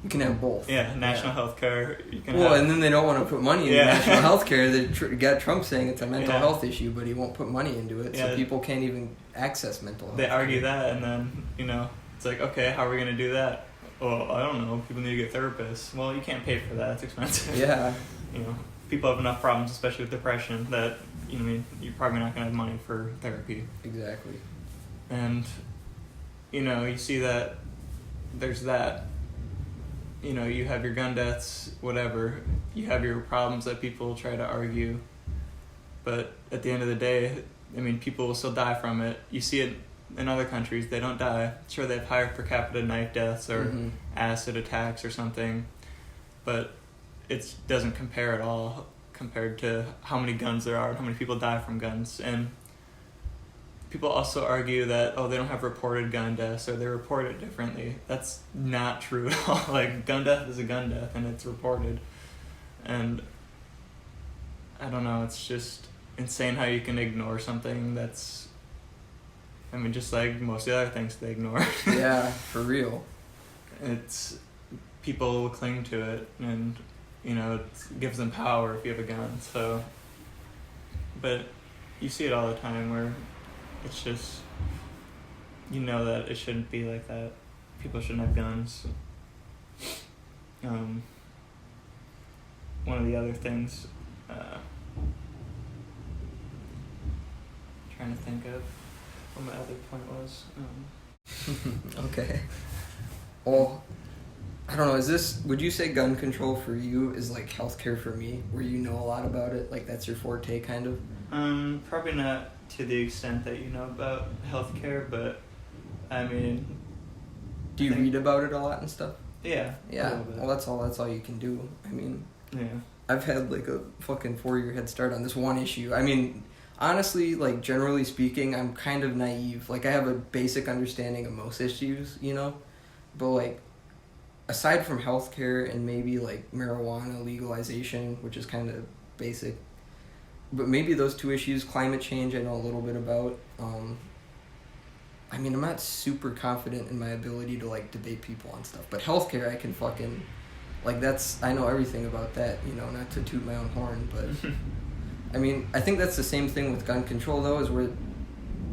S1: You can have both.
S2: Yeah, national health care.
S1: And then they don't want to put money into national health care. They got Trump saying it's a mental health issue, but he won't put money into it, so people can't even access mental health.
S2: They argue that, and then, you know, it's like, okay, how are we going to do that? Well, I don't know. People need to get therapists. Well, you can't pay for that. It's expensive.
S1: Yeah.
S2: You know, people have enough problems, especially with depression, that, you know, I mean, you're probably not going to have money for therapy.
S1: Exactly.
S2: And, you know, you see that there's that. You know, you have your gun deaths, whatever. You have your problems that people try to argue. But at the end of the day, I mean, people will still die from it. You see it in other countries. They don't die. Sure, they have higher per capita knife deaths or acid attacks or something. But it doesn't compare at all compared to how many guns there are and how many people die from guns. And people also argue that, oh, they don't have reported gun deaths or they report it differently. That's not true at all. Like, gun death is a gun death and it's reported. And I don't know, it's just insane how you can ignore something that's, I mean, just like most of the other things they ignore.
S1: Yeah, for real.
S2: It's, people will cling to it, and, you know, it gives them power if you have a gun, so. But you see it all the time where it's just, you know that it shouldn't be like that. People shouldn't have guns. One of the other things, trying to think of what my other point was.
S1: Okay. Well, I don't know, would you say gun control for you is like healthcare for me, where you know a lot about it? Like, that's your forte, kind of?
S2: Probably not to the extent that you know about healthcare, but I mean,
S1: do you read about it a lot and stuff?
S2: Yeah.
S1: Well, that's all you can do. I mean,
S2: yeah,
S1: I've had like a fucking 4-year head start on this one issue. I mean, honestly, like, generally speaking, I'm kind of naive. Like, I have a basic understanding of most issues, you know, but like, aside from healthcare and maybe like marijuana legalization, which is kind of basic, but maybe those two issues, climate change, I know a little bit about. I mean, I'm not super confident in my ability to like debate people on stuff, but healthcare, I can fucking, like, I know everything about that, you know, not to toot my own horn, but I mean, I think that's the same thing with gun control, though, is where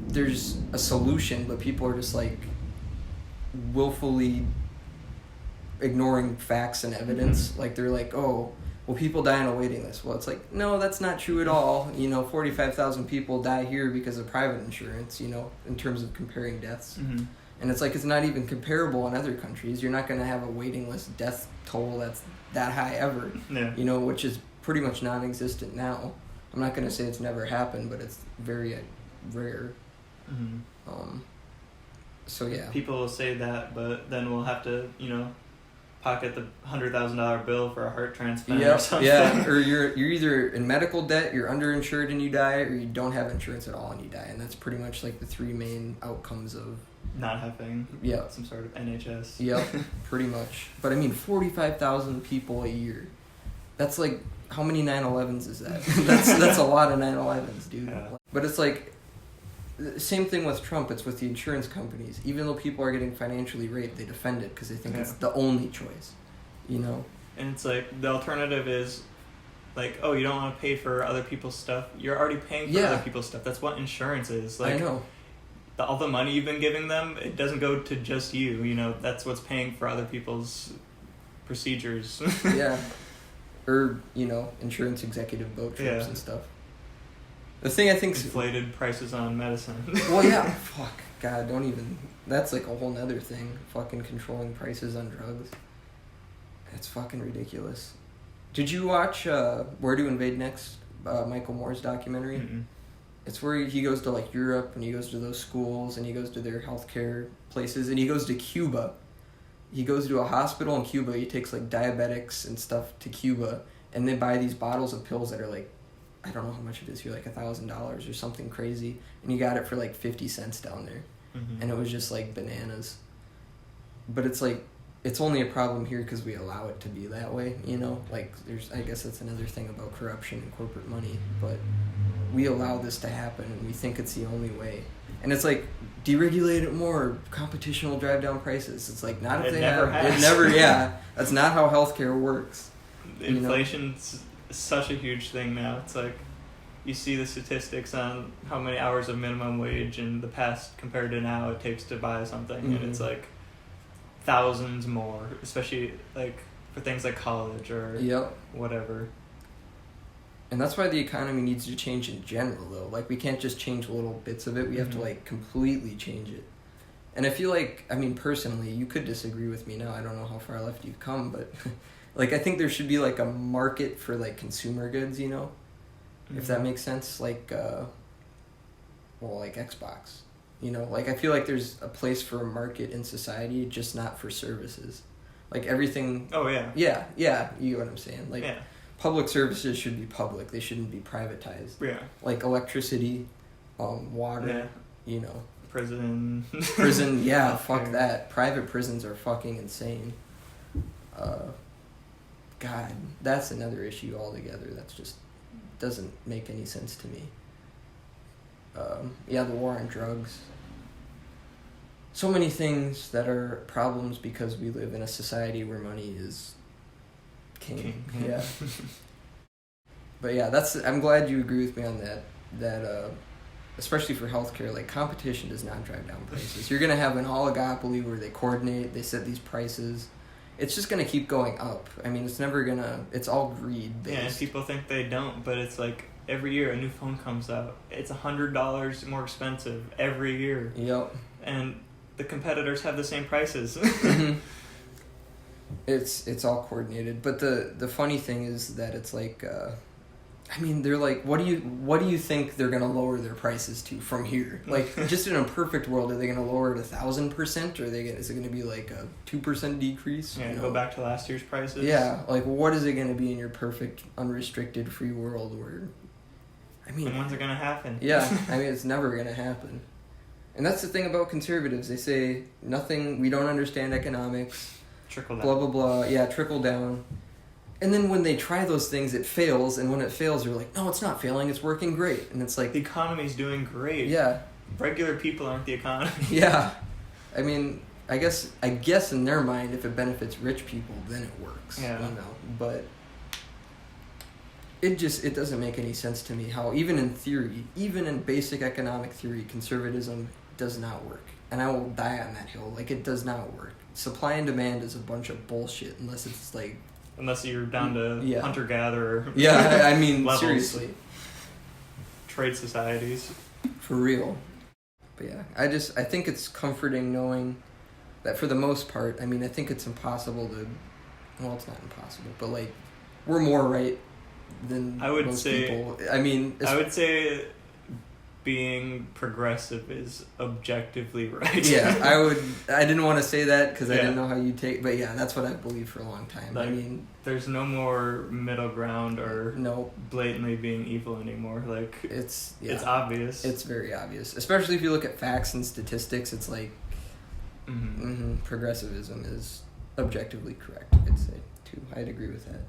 S1: there's a solution, but people are just like willfully ignoring facts and evidence. Like, they're like, oh, well, people die on a waiting list. Well, it's like, no, that's not true at all. You know, 45,000 people die here because of private insurance, you know, in terms of comparing deaths.
S2: Mm-hmm.
S1: And it's like, it's not even comparable in other countries. You're not going to have a waiting list death toll that's that high ever, you know, which is pretty much non-existent now. I'm not going to say it's never happened, but it's very rare.
S2: Mm-hmm.
S1: So yeah,
S2: people will say that, but then we'll have to, pocket the $100,000 bill for a heart transplant or something.
S1: Yeah, or you're either in medical debt, you're underinsured and you die, or you don't have insurance at all and you die, and that's pretty much like the three main outcomes of
S2: not having some sort of NHS.
S1: Yep, pretty much. But I mean, 45,000 people a year. That's like, how many 9/11s is that? That's a lot of 9/11s, dude.
S2: Yeah.
S1: But it's like, same thing with Trump. It's with the insurance companies. Even though people are getting financially raped, they defend it because they think it's the only choice, And
S2: it's like, the alternative is, like, oh, you don't want to pay for other people's stuff. You're already paying for other people's stuff. That's what insurance is. Like,
S1: I know.
S2: All the money you've been giving them, it doesn't go to just you. That's what's paying for other people's procedures.
S1: Yeah. Or, insurance executive boat trips and stuff. The thing I think...
S2: Inflated prices on medicine.
S1: Well, yeah. Fuck. God, don't even... That's like a whole nother thing. Fucking controlling prices on drugs. It's fucking ridiculous. Did you watch Where to Invade Next? Michael Moore's documentary?
S2: Mm-mm.
S1: It's where he goes to like Europe and he goes to those schools and he goes to their healthcare places and he goes to Cuba. He goes to a hospital in Cuba. He takes like diabetics and stuff to Cuba and they buy these bottles of pills that are like, I don't know how much it is here, like $1,000 or something crazy. And he got it for like 50 cents down there.
S2: Mm-hmm.
S1: And it was just like bananas. But it's like, it's only a problem here because we allow it to be that way, Like, I guess that's another thing about corruption and corporate money, but we allow this to happen and we think it's the only way. And it's like, deregulate it more, competition will drive down prices. It's like, not if they have. It never, that's not how healthcare works.
S2: Inflation's such a huge thing now. It's like, you see the statistics on how many hours of minimum wage in the past compared to now it takes to buy something, and it's like thousands more, especially like for things like college or whatever. And
S1: that's why the economy needs to change in general, though. Like, we can't just change little bits of it. We have to, like, completely change it. And I feel like, I mean, personally, you could disagree with me now. I don't know how far left you've come, but, like, I think there should be, like, a market for, like, consumer goods, if that makes sense. Like, like Xbox. Like, I feel like there's a place for a market in society, just not for services. Like, everything...
S2: Oh, yeah.
S1: Yeah, you know what I'm saying. Like, public services should be public. They shouldn't be privatized.
S2: Yeah.
S1: Like electricity, water,
S2: Prison,
S1: fuck that. Private prisons are fucking insane. God, that's another issue altogether. That's just doesn't make any sense to me. The war on drugs. So many things that are problems because we live in a society where money is king. Yeah. But yeah, I'm glad you agree with me on that especially for healthcare, like, competition does not drive down prices. You're going to have an oligopoly where they coordinate, they set these prices. It's just going to keep going up. I mean, it's all greed based.
S2: Yeah, and people think they don't, but it's like every year a new phone comes out. It's $100 more expensive every year.
S1: Yep.
S2: And the competitors have the same prices.
S1: It's all coordinated. But the funny thing is that it's like, they're like, what do you think they're gonna lower their prices to from here? Like, just in a perfect world, are they gonna lower it 1,000%, or is it gonna be like a 2% decrease?
S2: Yeah, go back to last year's prices.
S1: Yeah, like, what is it gonna be in your perfect, unrestricted, free world where?
S2: And when's it gonna happen?
S1: Yeah, it's never gonna happen. And that's the thing about conservatives. They say nothing. We don't understand economics.
S2: Trickle down.
S1: Blah blah blah. Yeah, trickle down. And then when they try those things, it fails. And when it fails, they're like, no, it's not failing. It's working great. And it's like...
S2: The economy's doing great.
S1: Yeah.
S2: Regular people aren't the economy.
S1: Yeah. I guess in their mind, if it benefits rich people, then it works.
S2: Yeah.
S1: But it doesn't make any sense to me how, even in theory, even in basic economic theory, conservatism does not work. And I will die on that hill. Like, it does not work. Supply and demand is a bunch of bullshit unless it's like...
S2: Unless you're down to hunter-gatherer.
S1: Yeah,
S2: levels.
S1: Seriously.
S2: Trade societies.
S1: For real. But yeah, I think it's comforting knowing that for the most part, I think it's impossible to... Well, it's not impossible, but, like, we're more right than most people.
S2: I would say being progressive is objectively right.
S1: Yeah, I didn't want to say that because I
S2: Yeah.
S1: didn't know how you take, but yeah, that's what I believed for a long time.
S2: Like,
S1: I mean,
S2: there's no more middle ground or
S1: no,
S2: blatantly being evil anymore. Like,
S1: it's
S2: obvious.
S1: It's very obvious, especially if you look at facts and statistics. It's like progressivism is objectively correct, I'd say too. I'd agree with that.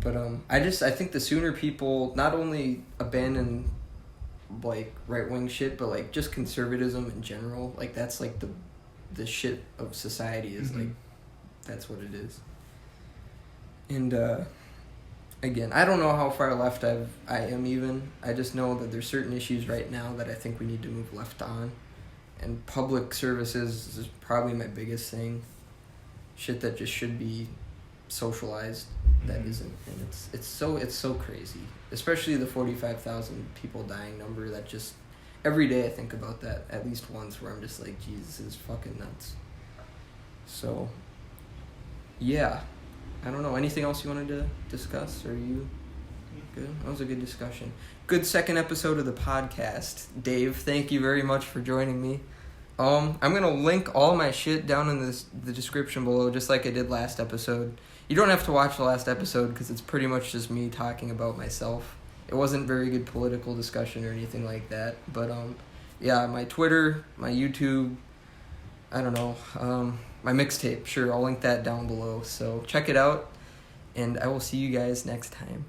S1: But I think the sooner people not only abandon like right wing shit, but like just conservatism in general, like that's like the shit of society is like that's what it is. And again, I don't know how far left I am even. I just know that there's certain issues right now that I think we need to move left on. And public services is probably my biggest thing. Shit that just should be socialized that isn't, and it's so crazy. Especially the 45,000 people dying number that just every day I think about that at least once where I'm just like, Jesus, this is fucking nuts. So yeah. I don't know. Anything else you wanted to discuss? Or are you good? That was a good discussion. Good second episode of the podcast. Dave, thank you very much for joining me. I'm going to link all my shit down in the description below, just like I did last episode. You don't have to watch the last episode because it's pretty much just me talking about myself. It wasn't very good political discussion or anything like that. But, yeah, my Twitter, my YouTube, I don't know, my mixtape, sure, I'll link that down below. So check it out, and I will see you guys next time.